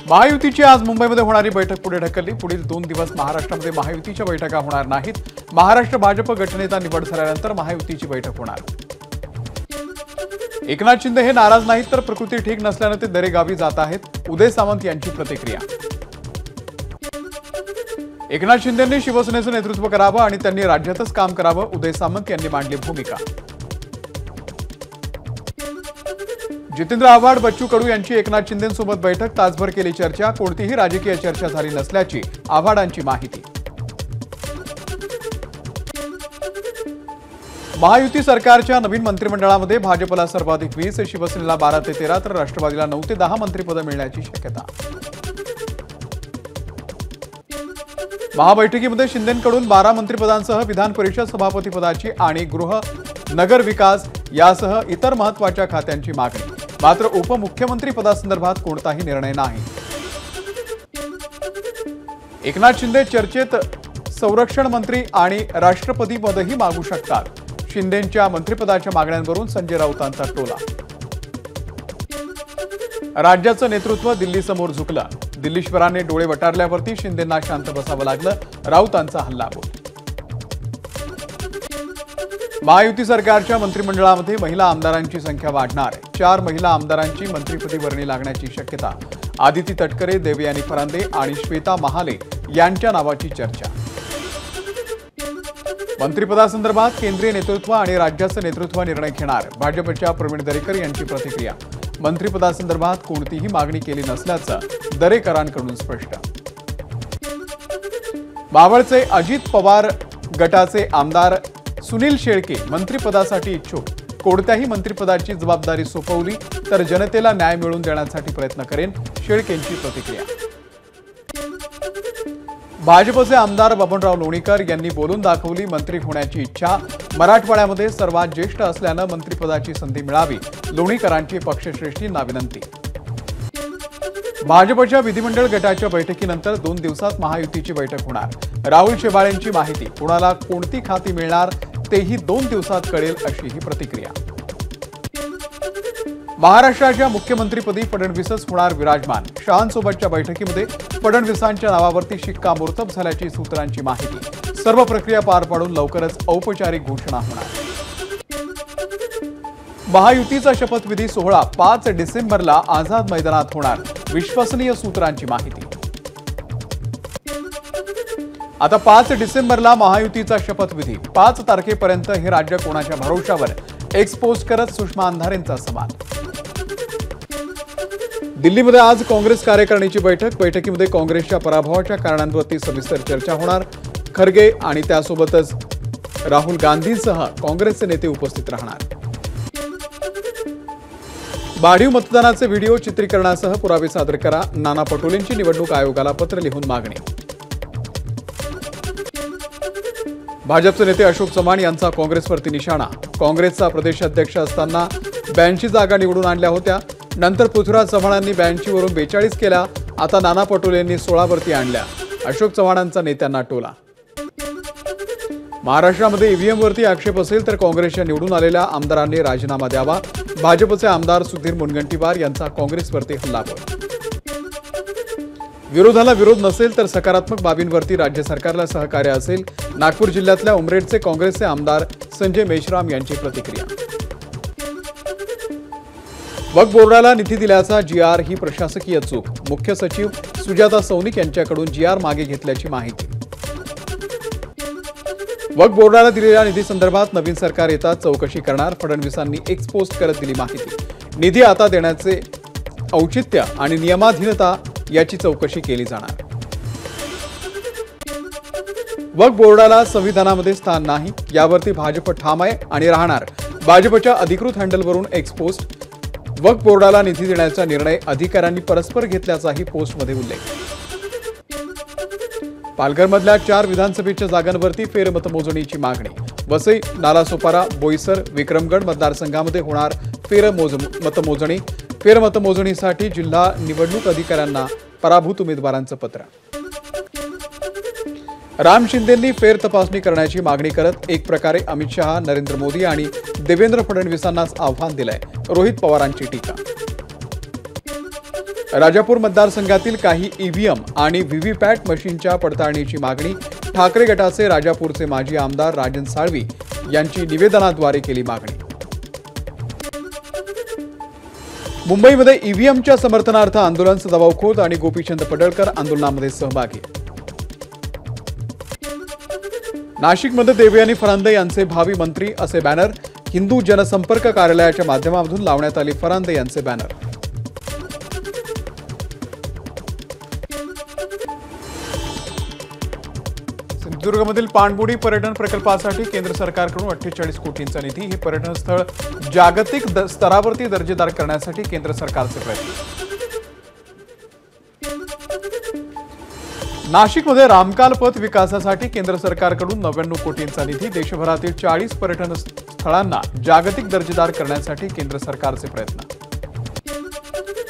महायुतीची आज मुंबईमध्ये होणारी बैठक पुढे ढकलली। पुढील 2 दिवस महाराष्ट्रामध्ये महायुतीच्या बैठका होणार नाहीत। महाराष्ट्र भाजप गटनेता निवड झाल्यानंतर महायुतीची बैठक होणार। एकनाथ शिंदे हे नाराज नाहीत, तर प्रकृती ठीक नसल्याने ते दरेगावी जात आहेत। उदय सामंत यांची प्रतिक्रिया। एकनाथ शिंदेंनी शिवसेनेचं नेतृत्व करावं आणि त्यांनी राज्यातच काम करावं, उदय सामंत यांनी मांडली भूमिका। जितेंद्र आव्हाड, बच्चू कडू यांची एकनाथ शिंदेंसोबत बैठक, तासभर केली चर्चा। कोणतीही राजकीय चर्चा झाली नसल्याची आव्हाडांची माहिती। महायुती सरकारच्या नवीन मंत्रिमंडळामध्ये भाजपला सर्वाधिक 20, शिवसेनेला 12 ते 13 तर राष्ट्रवादीला 9 ते 10 मंत्रिपदं मिळण्याची शक्यता। महाबैठकीमध्ये शिंदेंकडून 12 मंत्रिपदांसह विधान परिषद सभापतीपदाची आणि गृह नगर विकास यासह इतर महत्त्वाच्या खात्यांची मागणी। मात्र उपमुख्यमंत्री पदासंदर्भात कोणताही निर्णय नाही। एकनाथ शिंदे चर्चेत संरक्षण मंत्री आणि राष्ट्रपती पदही मागू शकतात। शिंदेंच्या मंत्रिपदाच्या मागण्यांवरून संजय राऊतांचा टोला। राज्याचं नेतृत्व दिल्लीसमोर झुकलं। दिल्लीश्वरांनी डोळे वटारल्यावरती शिंदेंना शांत बसावं लागलं, राऊतांचा हल्लाबोल। महायुती सरकारच्या मंत्रिमंडळामध्ये महिला आमदारांची संख्या वाढणार। 4 महिला आमदारांची मंत्रिपदी वर्णी लागण्याची शक्यता। आदिती तटकरे, देवयानी फरांदे आणि श्वेता महाले यांच्या नावाची चर्चा। मंत्रिपदासंदर्भात केंद्रीय नेतृत्व आणि राज्याचं नेतृत्व निर्णय घेणार। भाजपच्या प्रवीण दरेकर यांची प्रतिक्रिया। मंत्रिपदासंदर्भात कोणतीही मागणी केली नसल्याचं दरेकरांकडून स्पष्ट। मावळचे अजित पवार गटाचे आमदार सुनील शेळके मंत्रिपदासाठी इच्छुक। कोणत्याही मंत्रिपदाची जबाबदारी सोपवली तर जनतेला न्याय मिळवून देण्यासाठी प्रयत्न करेन, शेळकेंची प्रतिक्रिया। भाजपचे आमदार बबनराव लोणीकर यांनी बोलून दाखवली मंत्री होण्याची इच्छा। मराठवाड्यामध्ये सर्वात ज्येष्ठ असल्यानं मंत्रिपदाची संधी मिळावी, लोणीकरांची पक्षश्रेष्ठींना विनंती। भाजपच्या विधिमंडळ गटाच्या बैठकीनंतर 2 दिवसात महायुतीची बैठक होणार। राहुल शेवाळेंची माहिती। कुणाला कोणती खाती मिळणार तेही 2 दिवसात कळेल, अशीही प्रतिक्रिया। महाराष्ट्राच्या मुख्यमंत्रीपदी फडणवीसच होणार विराजमान। शहांसोबतच्या बैठकीमध्ये फडणवीसांच्या नावावरती शिक्कामोर्तब झाल्याची सूत्रांची माहिती। सर्व प्रक्रिया पार पाडून लवकरच औपचारिक घोषणा होणार। महायुतीचा शपथविधी सोहळा 5 डिसेंबरला आझाद मैदानात होणार, विश्वसनीय सूत्रांची माहिती। आता 5 डिसेंबरला महायुतीचा शपथविधी। 5 तारखेपर्यंत हे राज्य कोणाच्या भरोशावर, एक्सपोज करत सुषमा अंधारेंचा सवाल। दिल्लीमध्ये आज काँग्रेस कार्यकारिणीची बैठक। बैठकीमध्ये काँग्रेसच्या पराभवाच्या कारणांवरती सविस्तर चर्चा होणार। खरगे आणि त्यासोबतच राहुल गांधींसह काँग्रेसचे नेते उपस्थित राहणार। वाढीव मतदानाचे व्हिडिओ चित्रीकरणासह पुरावे सादर करा, नाना पटोलेंची निवडणूक आयोगाला पत्र लिहून मागणी। भाजपचे नेते अशोक चव्हाण यांचा काँग्रेसवरती निशाणा। काँग्रेसचा प्रदेशाध्यक्ष असताना 82 जागा निवडून आणल्या होत्या, नंतर पृथ्वीराज चव्हाणांनी 82 वरून 42 केल्या, आता नाना पटोलेंनी 16 वरती आणल्या, अशोक चव्हाणांचा नेत्यांना टोला। महाराष्ट्रामध्ये ईव्हीएम वरती आक्षेप असेल तर काँग्रेसच्या निवडून आलेल्या आमदारांनी राजीनामा द्यावा। भाजपचे आमदार सुधीर मुनगंटीवार यांचा काँग्रेसवरती हल्लाबोल। विरोधाला विरोध नसेल तर सकारात्मक बाबींवरती राज्य सरकारला सहकार्य असेल, नागपूर जिल्ह्यातल्या उमरेडचे काँग्रेसचे आमदार संजय मेश्राम यांची प्रतिक्रिया। वक्फ बोर्डाला निधी दिल्याचा GR ही प्रशासकीय चूक। मुख्य सचिव सुजाता सौनिक यांच्याकडून GR मागे घेतल्याची माहिती। वक्फ बोर्डाला दिलेल्या निधीसंदर्भात नवीन सरकार येतात चौकशी करणार, फडणवीसांनी एक्सपोज करत दिली माहिती। निधी आता देण्याचे औचित्य आणि नियमाधीनता याची चौकशी केली जाणार। वक्फ बोर्डाला संविधानामध्ये स्थान नाही, यावरती भाजप ठाम आहे आणि राहणार। भाजपच्या अधिकृत हँडलवरून एक्सपोज। वक्फ बोर्डाला निधी देण्याचा निर्णय अधिकाऱ्यांनी परस्पर घेतल्याचाही पोस्टमध्ये उल्लेख। पालघरमधल्या 4 विधानसभेच्या जागांवरती फेरमतमोजणीची मागणी। वसई, नालासोपारा, बोईसर, विक्रमगड मतदारसंघामध्ये होणार फेरमतमोजणी। फेरमतमोजणीसाठी जिल्हा निवडणूक अधिकाऱ्यांना पराभूत उमेदवारांचं पत्र। राम शिंदेंनी फेर तपासणी करण्याची मागणी करत एक प्रकारे अमित शहा, नरेंद्र मोदी आणि देवेंद्र फडणवीसांनाच आव्हान दिलंय। रोहित पवारांची टीका। राजापूर मतदारसंघातील काही ईव्हीएम आणि व्हीव्हीपॅट मशीनच्या पडताळणीची मागणी ठाकरे गटाचे राजापूरचे माजी आमदार राजन साळवी यांची निवेदनाद्वारे केली मागणी। मुंबईमध्ये ईव्हीएमच्या समर्थनार्थ आंदोलन, सदाभाऊ खोत आणि गोपीचंद पडळकर आंदोलनामध्ये सहभागी। नाशिकमध्ये देवयानी फरांदे यांचे भावी मंत्री असे बॅनर हिंदू जनसंपर्क कार्यालयाच्या माध्यमातून लावण्यात आले। फरांदे यांचे बॅनर। सिंधुदुर्गमधील पाणबुडी पर्यटन प्रकल्पासाठी केंद्र सरकारकडून 48 कोटींचा निधी। हे पर्यटन स्थळ जागतिक स्तरावरती दर्जेदार करण्यासाठी केंद्र सरकारचे प्रयत्न। नाशिकमध्ये रामकाल पथ विकासासाठी केंद्र सरकारकडून 99 कोटींचा निधी। देशभरातील 40 पर्यटन स्थळांना जागतिक दर्जेदार करण्यासाठी केंद्र सरकारचे प्रयत्न।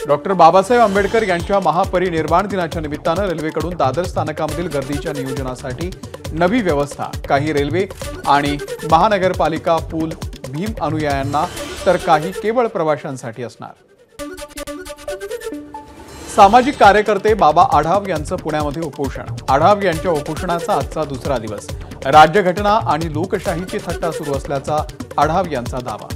डॉक्टर बाबासाहेब आंबेडकर यांच्या महापरिनिर्वाण दिनाच्या निमित्तानं रेल्वेकडून दादर स्थानकामधील गर्दीच्या नियोजनासाठी नवी व्यवस्था। काही रेल्वे आणि महानगरपालिका पूल भीम अनुयायांना तर काही केवळ प्रवाशांसाठी असणार। सामाजिक कार्यकर्ते बाबा आढाव यांचं पुण्यामध्ये उपोषण। आढाव यांच्या उपोषणाचा आजचा दुसरा दिवस। राज्यघटना आणि लोकशाहीची थट्टा सुरू असल्याचा आढाव यांचा दावा।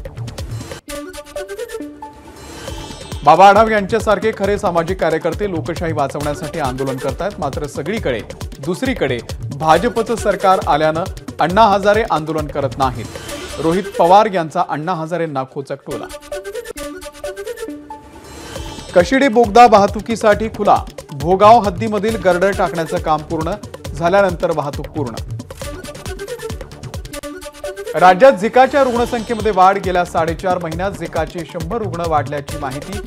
बाबा आढाव यांच्यासारखे खरे सामाजिक कार्यकर्ते लोकशाही वाचवण्यासाठी आंदोलन करतायत, मात्र सगळीकडे दुसरीकडे भाजपचं सरकार आल्यानं अण्णा हजारे आंदोलन करत नाहीत। रोहित पवार यांचा अण्णा हजारेंना खोचक टोला। कशिडे बोगदा वाहतुकीसाठी खुला। भोगाव हद्दीमधील गर्डर टाकण्याचं काम पूर्ण झाल्यानंतर वाहतूक पूर्ण। राज्यात झिकाच्या रुग्णसंख्येमध्ये वाढ। गेल्या 4.5 महिन्यात झिकाचे 100 रुग्ण वाढल्याची माहिती।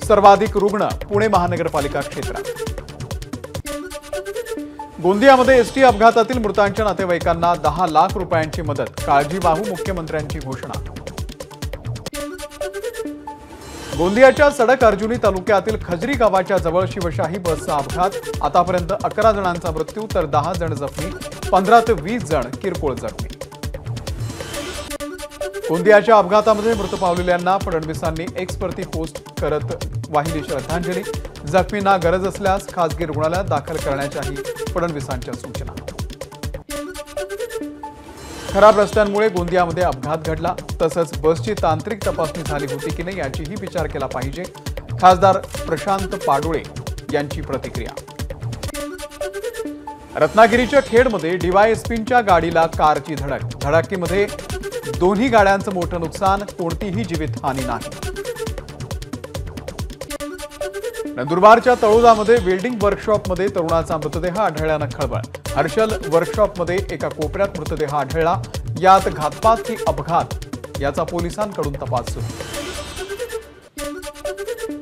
सर्वाधिक रुग्ण पुणे महानगरपालिका क्षेत्रात। गोंदियामध्ये एसटी अपघातातील मृतांच्या नातेवाईकांना 10 लाख रुपयांची मदत। काळजीवाहू मुख्यमंत्र्यांची घोषणा। गोंदियाच्या सडक अर्जुनी तालुक्यातील खजरी गावाच्या जवळ शिवशाही बसचा अपघात। आतापर्यंत 11 जणांचा मृत्यू तर 10 जण जखमी। 15 ते 20 जण किरकोळ जखमी। गोंदियाच्या अपघातामध्ये मृत पावलेल्यांना फडणवीसांनी एक्सवरती पोस्ट करत वाहिली श्रद्धांजली। जखमींना गरज असल्यास खासगी रुग्णालयात दाखल करण्याच्याही फडणवीसांच्या सूचना। खराब रस्त्यांमुळे गोंदियामध्ये अपघात घडला, तसंच बसची तांत्रिक तपासणी झाली होती की नाही याचीही विचार केला पाहिजे। खासदार प्रशांत पाडोळे यांची प्रतिक्रिया। रत्नागिरीच्या खेडमध्ये डीवायएसपींच्या गाडीला कारची धडक। धडकेमध्ये दोन्ही गाड्यांचं मोठं नुकसान, कोणतीही जीवितहानी नाही। नंदुरबारच्या तळोदामध्ये वेल्डिंग वर्कशॉपमध्ये तरुणाचा मृतदेह आढळल्यानं खळबळ। हर्षल वर्कशॉपमध्ये एका कोपऱ्यात मृतदेह आढळला। यात घातपात की अपघात याचा पोलिसांकडून तपास सुरू।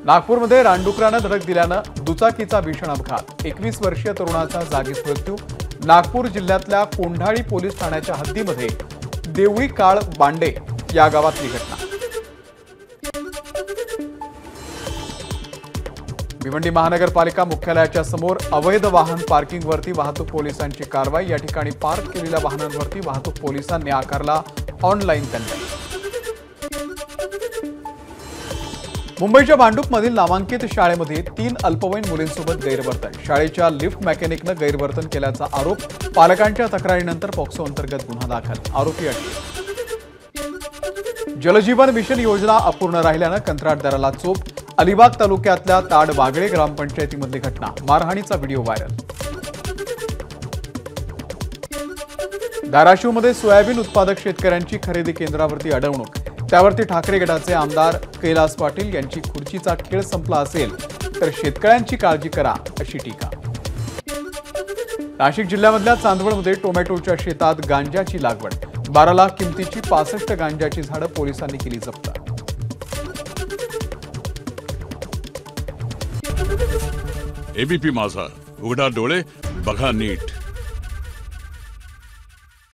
नागपूरमध्ये रानडुकरानं धडक दिल्यानं दुचाकीचा भीषण अपघात। 21 वर्षीय तरुणाचा जागीच मृत्यू। नागपूर जिल्ह्यातल्या कोंढाळी पोलीस ठाण्याच्या हद्दीमध्ये देवळी काळ बांडे या गावातली घटना। भिवंडी महानगरपालिका मुख्यालयाच्या समोर अवैध वाहन पार्किंगवरती वाहतूक पोलिसांची कारवाई। या ठिकाणी पार्क केलेल्या वाहनांवरती वाहतूक पोलिसांनी आकारला ऑनलाईन दंड। मुंबईच्या भांडूपमधील नामांकित शाळेमध्ये 3 अल्पवयीन मुलींसोबत गैरवर्तन। शाळेच्या लिफ्ट मेकॅनिकनं गैरवर्तन केल्याचा आरोप। पालकांच्या तक्रारीनंतर पॉक्सो अंतर्गत गुन्हा दाखल। आरोपी अटकेत। जलजीवन मिशन योजना अपूर्ण राहिल्यानं कंत्राटदाराला चोप। अलिबाग तालुक्यातल्या ताडवागळे ग्रामपंचायतीमधली घटना। मारहाणीचा व्हिडिओ व्हायरल। धाराशिवमध्ये सोयाबीन उत्पादक शेतकऱ्यांची खरेदी केंद्रावरती अडवणूक। त्यावरती ठाकरे गटाचे आमदार कैलास पाटील यांची खुर्चीचा खेळ संपला असेल तर शेतकऱ्यांची काळजी करा अशी टीका। नाशिक जिल्ह्यामधल्या चांदवडमध्ये टोमॅटोच्या शेतात गांजाची लागवड। 12 लाख किमतीची 65 गांजाची झाडं पोलिसांनी केली जप्त। एबीपी माझा, उघडा डोळे बघा नीट।